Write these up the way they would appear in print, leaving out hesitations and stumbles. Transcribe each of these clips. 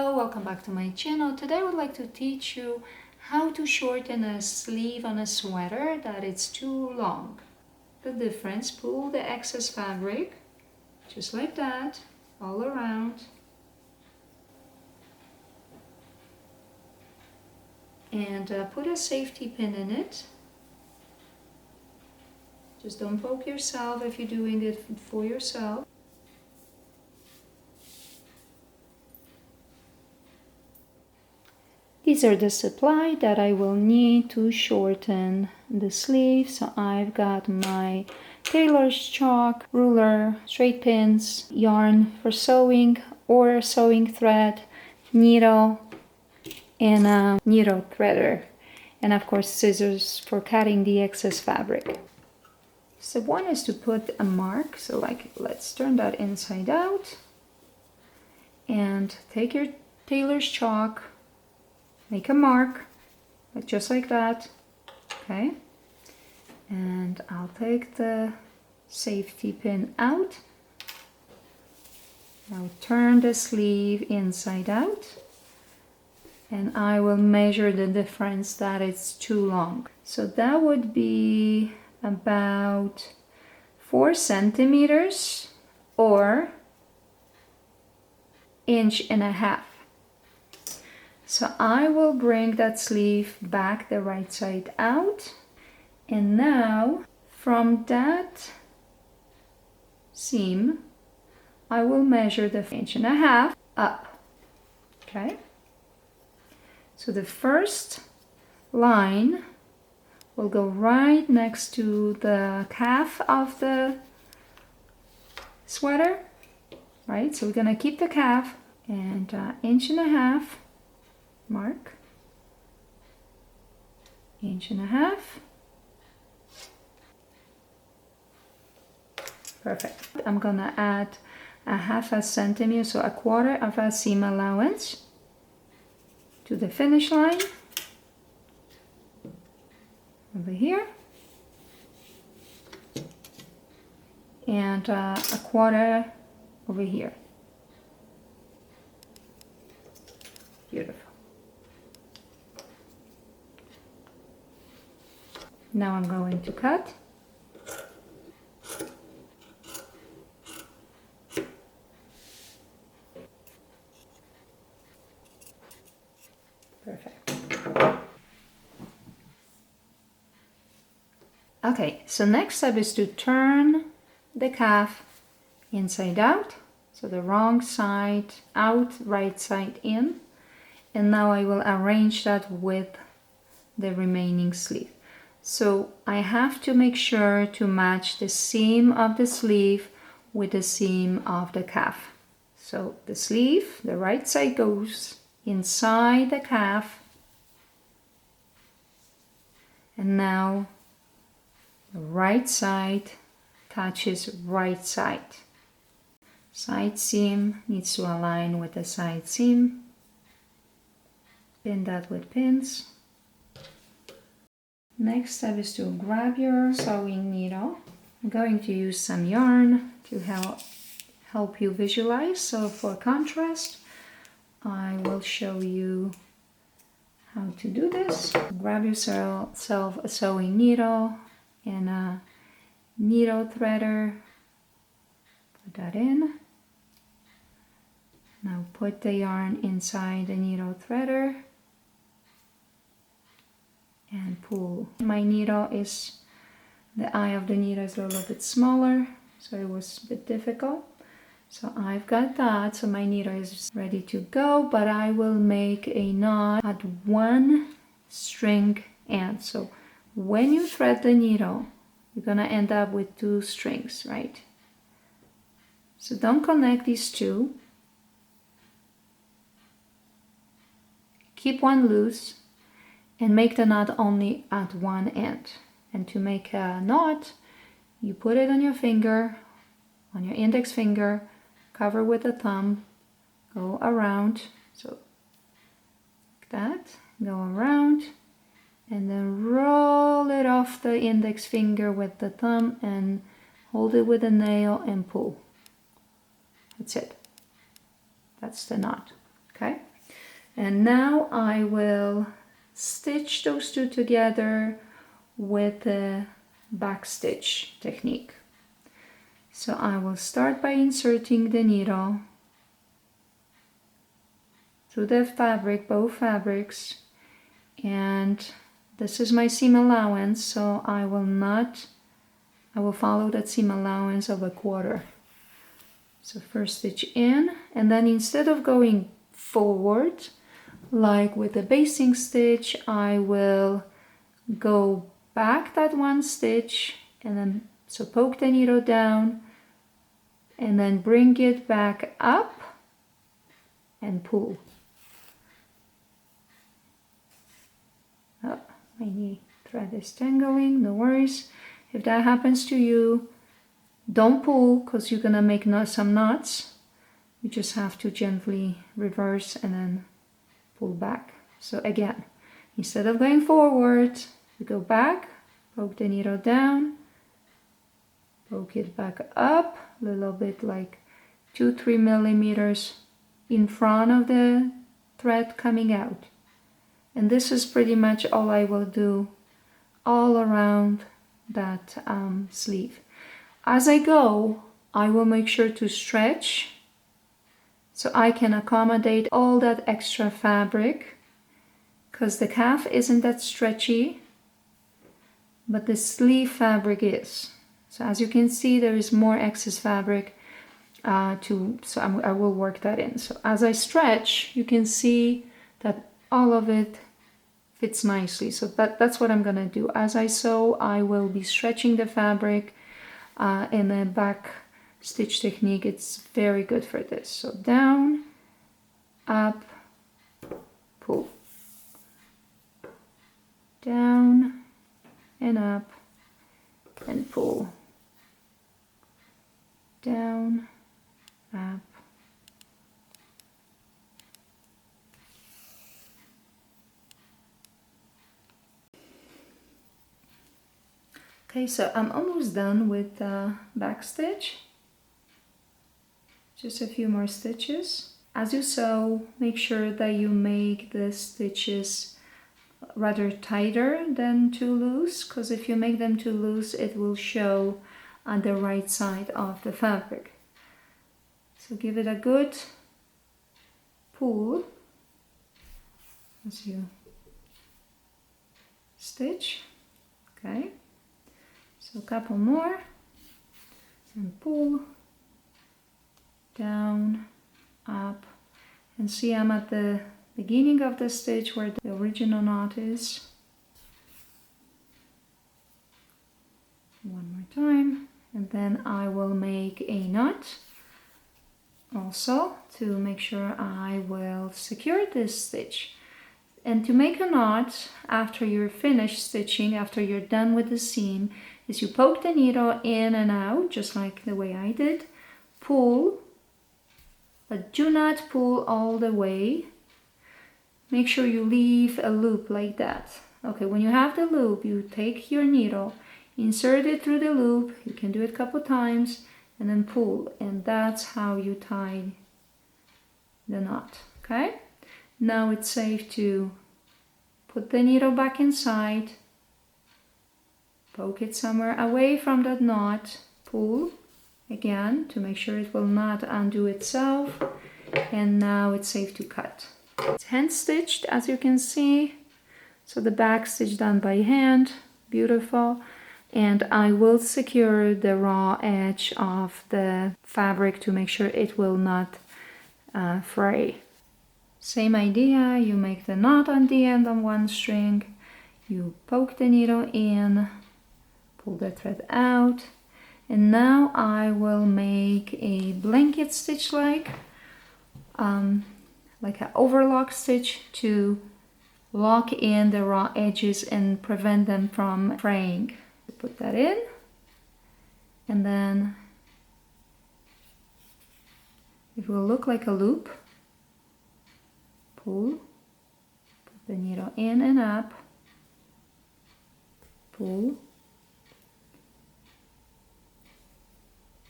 Hello, welcome back to my channel. Today I would like to teach you how to shorten a sleeve on a sweater that is too long. The difference, pull the excess fabric just like that all around and put a safety pin in it. Just don't poke yourself if you're doing it for yourself. These are the supply that I will need to shorten the sleeve. So I've got my tailor's chalk, ruler, straight pins, yarn for sewing or sewing thread, needle, and a needle threader, and of course scissors for cutting the excess fabric. Step one is to put a mark. So let's turn that inside out and take your tailor's chalk. Make a mark, just like that, okay? And I'll take the safety pin out. Now turn the sleeve inside out. And I will measure the difference that it's too long. So that would be about 4 centimeters or 1.5 inches. So I will bring that sleeve back the right side out. And now from that seam, I will measure the 1.5 inches up, okay? So the first line will go right next to the calf of the sweater, right? So we're gonna keep the calf and 1.5 inches. Mark 1.5 inches. Perfect. I'm gonna add 0.5 centimeter, so 1/4 seam allowance to the finish line over here, and 1/4 over here. Beautiful. Now I'm going to cut. Perfect. Okay, so next step is to turn the calf inside out. So the wrong side out, right side in. And now I will arrange that with the remaining sleeve. So I have to make sure to match the seam of the sleeve with the seam of the calf. So the sleeve, the right side goes inside the calf. And now the right side touches right side. Side seam needs to align with the side seam. Pin that with pins. Next step is to grab your sewing needle. I'm going to use some yarn to help you visualize. So for contrast, I will show you how to do this. Grab yourself a sewing needle and a needle threader. Put that in. Now put the yarn inside the needle threader and pull. My needle is, the eye of the needle is a little bit smaller, so it was a bit difficult. So I've got that, so my needle is ready to go, but I will make a knot at 1 string end. So when you thread the needle, you're gonna end up with 2 strings, right? So don't connect these two. Keep one loose and make the knot only at one end. And to make a knot, you put it on your finger, on your index finger, cover with the thumb, go around, so like that, go around, and then roll it off the index finger with the thumb and hold it with a nail and pull. That's it. That's the knot, okay? And now I will stitch those two together with the backstitch technique. So I will start by inserting the needle through the fabric, both fabrics, and this is my seam allowance, so I will follow that seam allowance of 1/4. So first stitch in, and then instead of going forward like with the basting stitch, I will go back that 1 stitch, and then so poke the needle down and then bring it back up and pull. Oh, my knee thread is tangling, no worries. If that happens to you, don't pull because you're gonna make some knots. You just have to gently reverse and then pull back. So again, instead of going forward, you go back, poke the needle down, poke it back up, a little bit like 2-3 millimeters in front of the thread coming out. And this is pretty much all I will do all around that sleeve. As I go, I will make sure to stretch so I can accommodate all that extra fabric, because the calf isn't that stretchy, but the sleeve fabric is. So as you can see, there is more excess fabric so I will work that in. So as I stretch, you can see that all of it fits nicely. So that's what I'm gonna do. As I sew, I will be stretching the fabric in the back stitch technique. It's very good for this. So down, up, pull, down and up and pull, down, up, okay, so I'm almost done with the back stitch. Just a few more stitches. As you sew, make sure that you make the stitches rather tighter than too loose, because if you make them too loose, it will show on the right side of the fabric. So give it a good pull as you stitch. Okay, so a couple more and pull, down, up, and see I'm at the beginning of the stitch where the original knot is. One more time, and then I will make a knot also to make sure I will secure this stitch. And to make a knot after you're finished stitching, after you're done with the seam, is you poke the needle in and out just like the way I did, pull, but do not pull all the way. Make sure you leave a loop like that. Okay, when you have the loop, you take your needle, insert it through the loop, you can do it a couple times, and then pull, and that's how you tie the knot. Okay, now it's safe to put the needle back inside, poke it somewhere away from that knot, pull again to make sure it will not undo itself, and now it's safe to cut. It's hand stitched, as you can see, so the back stitch done by hand, beautiful. And I will secure the raw edge of the fabric to make sure it will not fray. Same idea, you make the knot on the end on one string, you poke the needle in, pull the thread out, and now I will make a blanket stitch like an overlock stitch to lock in the raw edges and prevent them from fraying. Put that in, and then it will look like a loop. Pull, put the needle in and up, pull,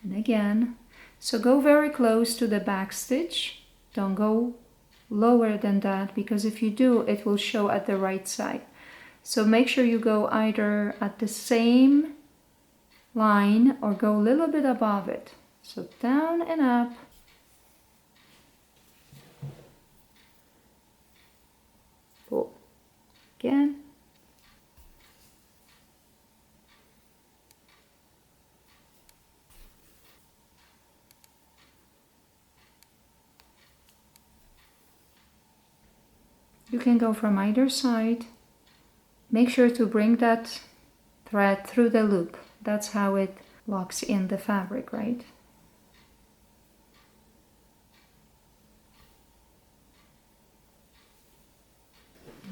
and again. So go very close to the back stitch, don't go lower than that, because if you do, it will show at the right side. So make sure you go either at the same line or go a little bit above it. So down and up. Pull again. You can go from either side. Make sure to bring that thread through the loop. That's how it locks in the fabric, right?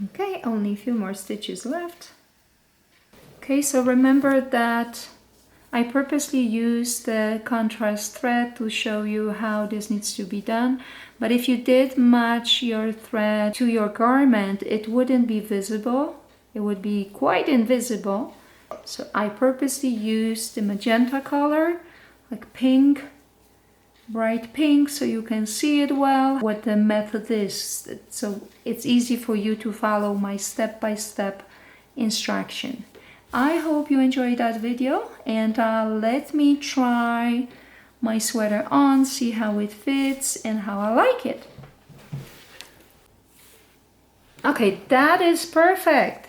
Okay, only a few more stitches left. Okay, so remember that I purposely used the contrast thread to show you how this needs to be done. But if you did match your thread to your garment, it wouldn't be visible. It would be quite invisible. So I purposely used the magenta color, like pink, bright pink, so you can see it well, what the method is. So it's easy for you to follow my step-by-step instruction. I hope you enjoyed that video, and let me try my sweater on, see how it fits and how I like it. Okay, that is perfect.